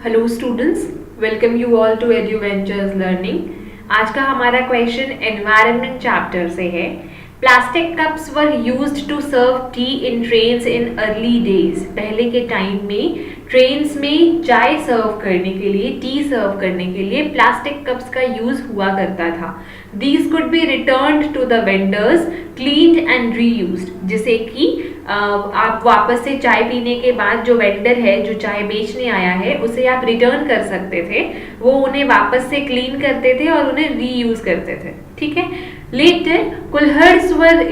Hello students, welcome you all to Eduventures learning. आज का हमारा क्वेश्चन एनवायरनमेंट चैप्टर से है। Plastic cups were used to serve tea in trains in early days. पहले के time में ट्रेन्स में चाय सर्व करने के लिए, टी सर्व करने के लिए प्लास्टिक कप्स का यूज हुआ करता था। These could be returned to the vendors, cleaned and reused. जिसे कि आप वापस से चाय पीने के बाद जो वेंडर है, जो चाय बेचने आया है, उसे आप रिटर्न कर सकते थे। वो उन्हें वापस से क्लीन करते थे और उन्हें रीयूज करते थे। ठीक है। Later kulhads were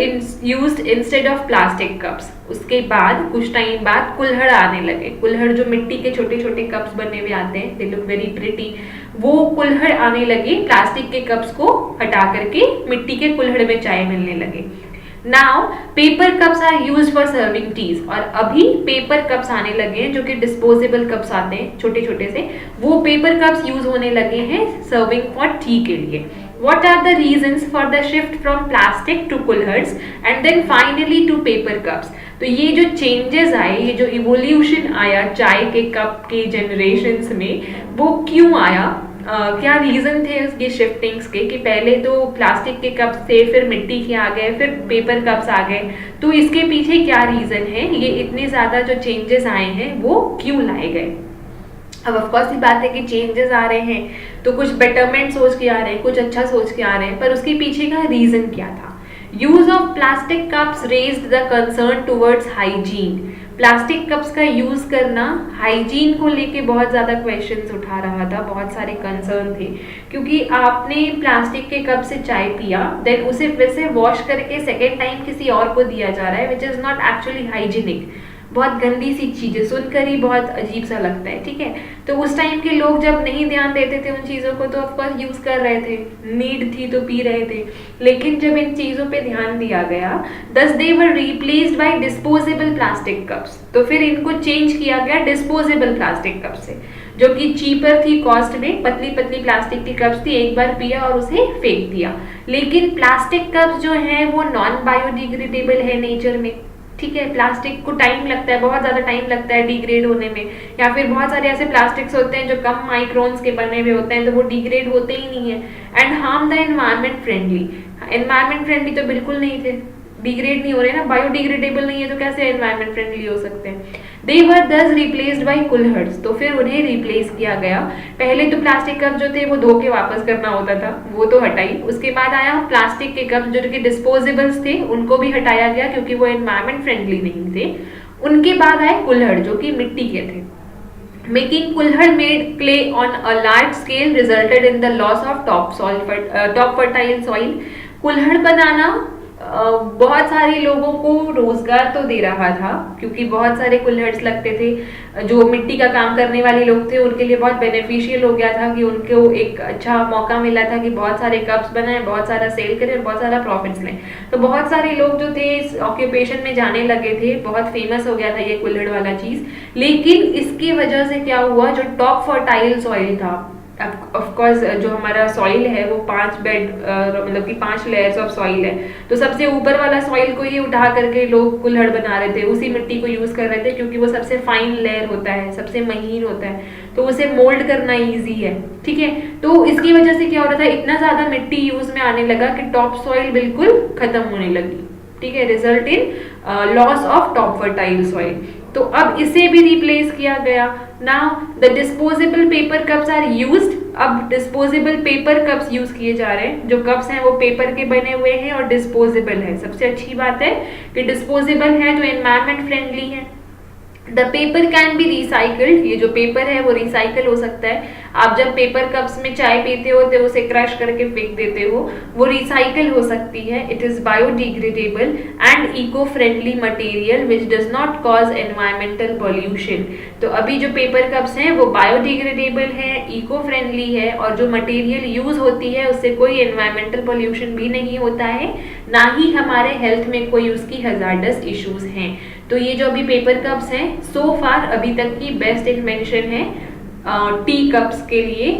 used instead of plastic cups. उसके बाद कुछ टाइम बाद कुल्हड़ आने लगे। कुल्हड़ जो मिट्टी के छोटे छोटे कप्स बने हुए आते हैं, दे लुक वेरी प्रिटी, वो कुल्हड़ आने लगे। प्लास्टिक के कप्स को हटा करके मिट्टी के कुल्हड़ में चाय मिलने लगे। Now paper cups are used for serving teas. और अभी पेपर कप्स आने लगे हैं, जो कि डिस्पोजेबल कप्स आते हैं छोटे छोटे से, वो पेपर कप्स यूज होने लगे हैं सर्विंग फॉर टी के लिए। What are the reasons for the shift from plastic to कुल्हड़s and then finally to paper cups? तो ये जो चेंजेस आए, ये जो इवोल्यूशन आया चाय के कप के जनरेशन्स में, वो क्यों आया? क्या रीजन थे उसके शिफ्टिंग्स के, कि पहले तो प्लास्टिक के कप्स थे, फिर मिट्टी के आ गए, फिर पेपर कप्स आ गए। तो इसके पीछे क्या रीजन है? ये इतने ज्यादा जो चेंजेस आए हैं वो क्यों लाए गए? अब ऑफकोर्स ये बात है कि चेंजेस आ रहे हैं तो कुछ बेटरमेंट सोच के आ रहे हैं, कुछ अच्छा सोच के आ रहे हैं, पर उसके पीछे का रीजन क्या था? Use of plastic cups raised the concern towards hygiene. Plastic cups का यूज करना हाइजीन को लेके बहुत ज्यादा क्वेश्चंस उठा रहा था, बहुत सारे कंसर्न थे। क्योंकि आपने प्लास्टिक के कप से चाय पिया, देन उसे फिर से वॉश करके सेकेंड टाइम किसी और को दिया जा रहा है, which is not actually hygienic. बहुत गंदी सी चीजें, सुनकर ही बहुत अजीब सा लगता है। ठीक है। तो उस टाइम के लोग जब नहीं ध्यान देते थे उन चीजों को, तो ऑफकोर्स यूज कर रहे थे, नीड थी तो पी रहे थे। लेकिन जब इन चीजों पे ध्यान दिया गया, thus they were replaced by disposable plastic cups. तो फिर इनको चेंज किया गया डिस्पोजेबल प्लास्टिक कप से, जो कि चीपर थी कॉस्ट में। पतली पतली प्लास्टिक की कप्स थी, एक बार पिया और उसे फेंक दिया। लेकिन प्लास्टिक कप्स जो है वो नॉन बायोडिग्रेडेबल है नेचर में। ठीक है। प्लास्टिक को टाइम लगता है, बहुत ज्यादा टाइम लगता है डिग्रेड होने में। या फिर बहुत सारे ऐसे प्लास्टिक्स होते हैं जो कम माइक्रोन्स के बने हुए होते हैं, तो वो डिग्रेड होते ही नहीं है। And harm the environment friendly. Environment friendly तो बिल्कुल नहीं थे, डिग्रेड नहीं हो रहे ना, बायोडिग्रेडेबल नहीं है, तो कैसे एनवायरमेंट फ्रेंडली हो सकते हैं? दे वर दस रिप्लेस्ड बाय कुल्हड़s। तो फिर उन्हें रिप्लेस किया गया। पहले तो प्लास्टिक कप जो थे वो धो के वापस करना होता था, वो तो हटाई। उसके बाद आया प्लास्टिक के कप जो कि डिस्पोजेबल्स थे, उनको भी हटाया गया क्योंकि वो एनवायरमेंट फ्रेंडली नहीं थे। उनके बाद आए कुल्हड़ जो कि मिट्टी के थे। Making कुल्हड़ made clay on a large scale resulted in the loss of top fertile soil। कुल्हड़ बनाना बहुत सारे लोगों को रोजगार तो दे रहा था, क्योंकि बहुत सारे कुल्हड़s लगते थे। जो मिट्टी का काम करने वाले लोग थे उनके लिए बहुत बेनिफिशियल हो गया था कि उनको एक अच्छा मौका मिला था कि बहुत सारे कप्स बनाए, बहुत सारा सेल करें और बहुत सारा प्रॉफिट्स लें। तो बहुत सारे लोग जो थे इस ऑक्यूपेशन में जाने लगे थे, बहुत फेमस हो गया था ये कुल्हड़ वाला चीज। लेकिन इसकी वजह से क्या हुआ, जो टॉप फर्टाइल सॉइल था, ऑफकोर्स जो हमारा सॉइल है वो 5 बेड मतलब कि 5 लेयर्स ऑफ सॉइल है, तो सबसे ऊपर वाला सॉइल को ही उठा करके लोग कुल्हड़ बना रहे थे, उसी मिट्टी को यूज कर रहे थे, क्योंकि वो सबसे फाइन लेयर होता है, सबसे महीन होता है, तो उसे मोल्ड करना इजी है। ठीक है। तो इसकी वजह से क्या हो रहा था, इतना ज्यादा मिट्टी यूज में आने लगा कि टॉप सॉइल बिल्कुल खत्म होने लगी। ठीक है। Result in loss of top fertile soil. तो अब इसे भी रिप्लेस किया गया। Now the disposable paper cups are used. अब डिस्पोजेबल पेपर कप्स यूज किए जा रहे हैं। जो कप्स हैं वो पेपर के बने हुए हैं और डिस्पोजेबल है। सबसे अच्छी बात है कि डिस्पोजेबल है तो एनवायरमेंट फ्रेंडली है। The paper can be recycled. ये जो पेपर है वो रिसाइकल हो सकता है। आप जब पेपर कप्स में चाय पीते हो तो उसे क्रश करके फेंक देते हो, वो रिसाइकल हो सकती है। It is biodegradable and eco friendly material which does not cause environmental pollution. तो अभी जो पेपर कप्स हैं वो बायोडिग्रेडेबल है, इको फ्रेंडली है, और जो मटेरियल यूज होती है उससे कोई एनवायरमेंटल पॉल्यूशन भी नहीं होता है, ना ही हमारे हेल्थ में कोई उसकी हजार्डस इश्यूज हैं। तो ये जो अभी पेपर कप्स हैं, सो फार अभी तक की बेस्ट इन्वेंशन है टी कप्स के लिए।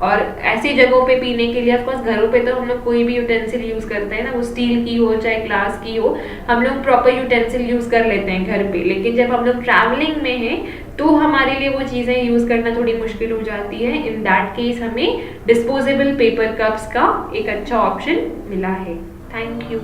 और ऐसी जगहों पे पीने के लिए, ऑफकोर्स घरों पे तो हम लोग कोई भी यूटेंसिल यूज करते हैं ना, वो स्टील की हो चाहे ग्लास की हो, हम लोग प्रॉपर यूटेंसिल यूज कर लेते हैं घर पे। लेकिन जब हम लोग ट्रैवलिंग में हैं तो हमारे लिए वो चीज़ें यूज़ करना थोड़ी मुश्किल हो जाती है। इन दैट केस हमें डिस्पोजेबल पेपर कप्स का एक अच्छा ऑप्शन मिला है। Thank you.